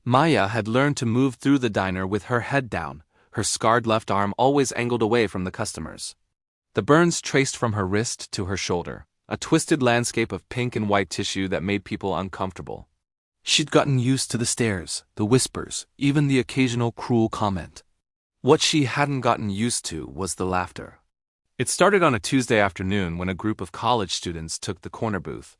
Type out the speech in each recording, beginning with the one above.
Maya had learned to move through the diner with her head down, her scarred left arm always angled away from the customers. The burns traced from her wrist to her shoulder, a twisted landscape of pink and white tissue that made people uncomfortable. She'd gotten used to the stares, the whispers, even the occasional cruel comment. What she hadn't gotten used to was the laughter. It started on a Tuesday afternoon when a group of college students took the corner booth.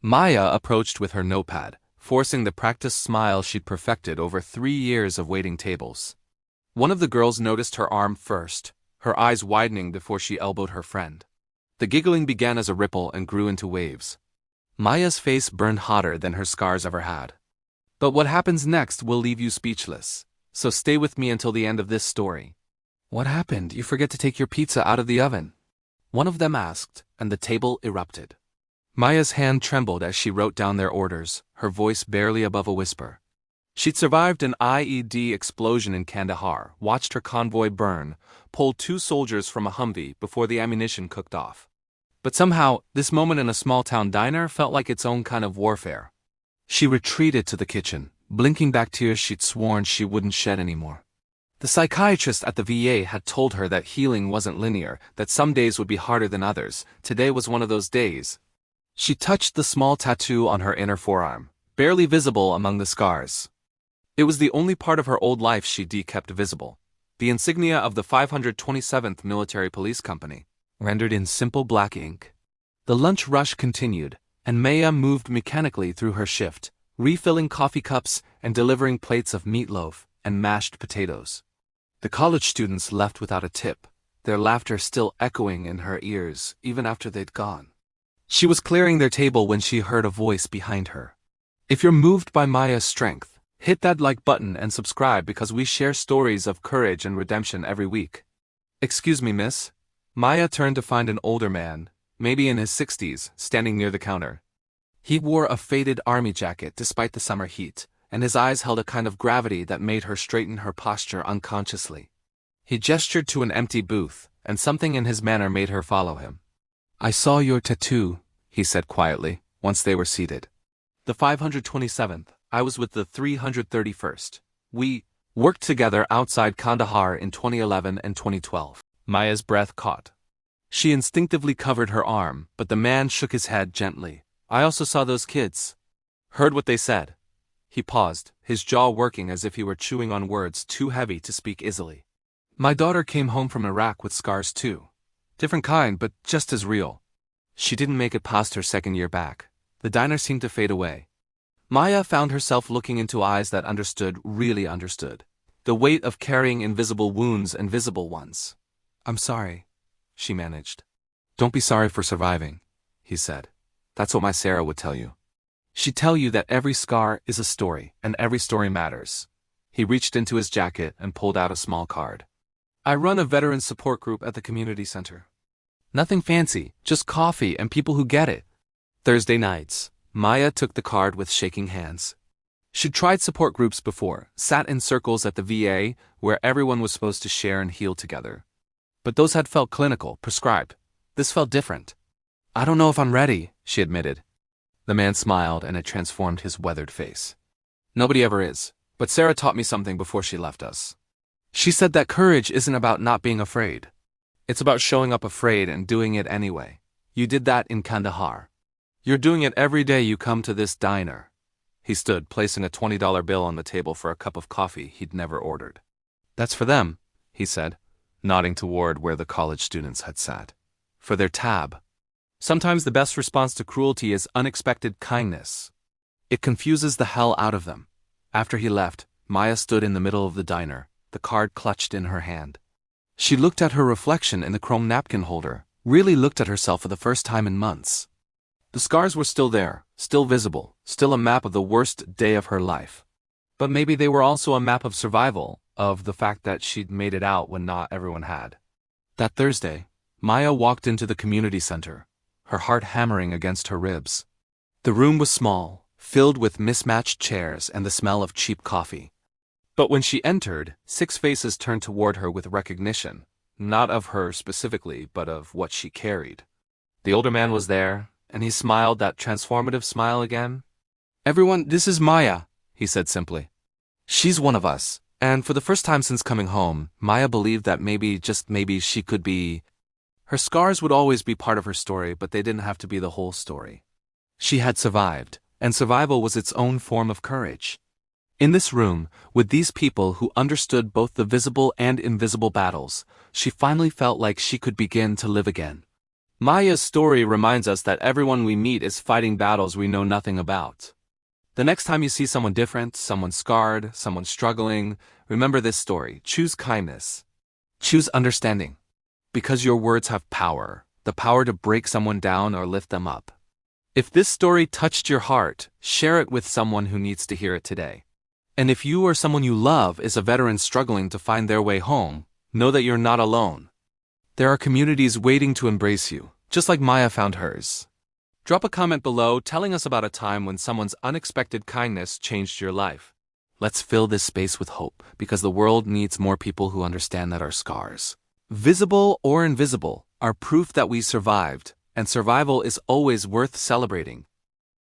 Maya approached with her notepad, forcing the practiced smile she'd perfected over 3 years of waiting tables. One of the girls noticed her arm first, her eyes widening before she elbowed her friend. The giggling began as a ripple and grew into waves. Maya's face burned hotter than her scars ever had. But what happens next will leave you speechless, so stay with me until the end of this story. "What happened? You forget to take your pizza out of the oven?" one of them asked, and the table erupted. Maya's hand trembled as she wrote down their orders, her voice barely above a whisper. She'd survived an IED explosion in Kandahar, watched her convoy burn, pulled 2 soldiers from a Humvee before the ammunition cooked off. But somehow, this moment in a small-town diner felt like its own kind of warfare. She retreated to the kitchen, blinking back tears she'd sworn she wouldn't shed anymore. The psychiatrist at the VA had told her that healing wasn't linear, that some days would be harder than others. Today was one of those days. She touched the small tattoo on her inner forearm, barely visible among the scars. It was the only part of her old life she'd kept visible, the insignia of the 527th Military Police Company, rendered in simple black ink. The lunch rush continued, and Maya moved mechanically through her shift, refilling coffee cups and delivering plates of meatloaf and mashed potatoes. The college students left without a tip, their laughter still echoing in her ears even after they'd gone. She was clearing their table when she heard a voice behind her. "If you're moved by Maya's strength, hit that like button and subscribe because we share stories of courage and redemption every week." "Excuse me, miss." Maya turned to find an older man, maybe in his 60s, standing near the counter. He wore a faded army jacket despite the summer heat, and his eyes held a kind of gravity that made her straighten her posture unconsciously. He gestured to an empty booth, and something in his manner made her follow him. "I saw your tattoo," he said quietly, once they were seated. "The 527th, I was with the 331st. We worked together outside Kandahar in 2011 and 2012. Maya's breath caught. She instinctively covered her arm, but the man shook his head gently. "I also saw those kids. Heard what they said." He paused, his jaw working as if he were chewing on words too heavy to speak easily. "My daughter came home from Iraq with scars too. Different kind, but just as real. She didn't make it past her 2nd year back." The diner seemed to fade away. Maya found herself looking into eyes that understood, really understood. The weight of carrying invisible wounds and visible ones. "I'm sorry," she managed. "Don't be sorry for surviving," he said. "That's what my Sarah would tell you. She'd tell you that every scar is a story, and every story matters." He reached into his jacket and pulled out a small card. "I run a veteran support group at the community center. Nothing fancy, just coffee and people who get it." Thursday nights. Maya took the card with shaking hands. She'd tried support groups before, sat in circles at the VA where everyone was supposed to share and heal together. But those had felt clinical, prescribed. This felt different. "I don't know if I'm ready," she admitted. The man smiled and it transformed his weathered face. "Nobody ever is, but Sarah taught me something before she left us. She said that courage isn't about not being afraid. It's about showing up afraid and doing it anyway. You did that in Kandahar. You're doing it every day you come to this diner." He stood, placing a $20 bill on the table for a cup of coffee he'd never ordered. "That's for them," he said, nodding toward where the college students had sat. "For their tab." Sometimes the best response to cruelty is unexpected kindness. It confuses the hell out of them. After he left, Maya stood in the middle of the diner, the card clutched in her hand. She looked at her reflection in the chrome napkin holder, really looked at herself for the first time in months. The scars were still there, still visible, still a map of the worst day of her life. But maybe they were also a map of survival, of the fact that she'd made it out when not everyone had. That Thursday, Maya walked into the community center, her heart hammering against her ribs. The room was small, filled with mismatched chairs and the smell of cheap coffee. But when she entered, 6 faces turned toward her with recognition, not of her specifically, but of what she carried. The older man was there, and he smiled that transformative smile again. "Everyone, this is Maya," he said simply. She's one of us. And for the first time since coming home, Maya believed that maybe, just maybe, she could be. Her scars would always be part of her story, but they didn't have to be the whole story. She had survived, and survival was its own form of courage. In this room, with these people who understood both the visible and invisible battles, she finally felt like she could begin to live again. Maya's story reminds us that everyone we meet is fighting battles we know nothing about. The next time you see someone different, someone scarred, someone struggling, remember this story. Choose kindness. Choose understanding. Because your words have power, the power to break someone down or lift them up. If this story touched your heart, share it with someone who needs to hear it today. And if you or someone you love is a veteran struggling to find their way home, know that you're not alone. There are communities waiting to embrace you, just like Maya found hers. Drop a comment below telling us about a time when someone's unexpected kindness changed your life. Let's fill this space with hope, because the world needs more people who understand that our scars, visible or invisible, are proof that we survived, and survival is always worth celebrating.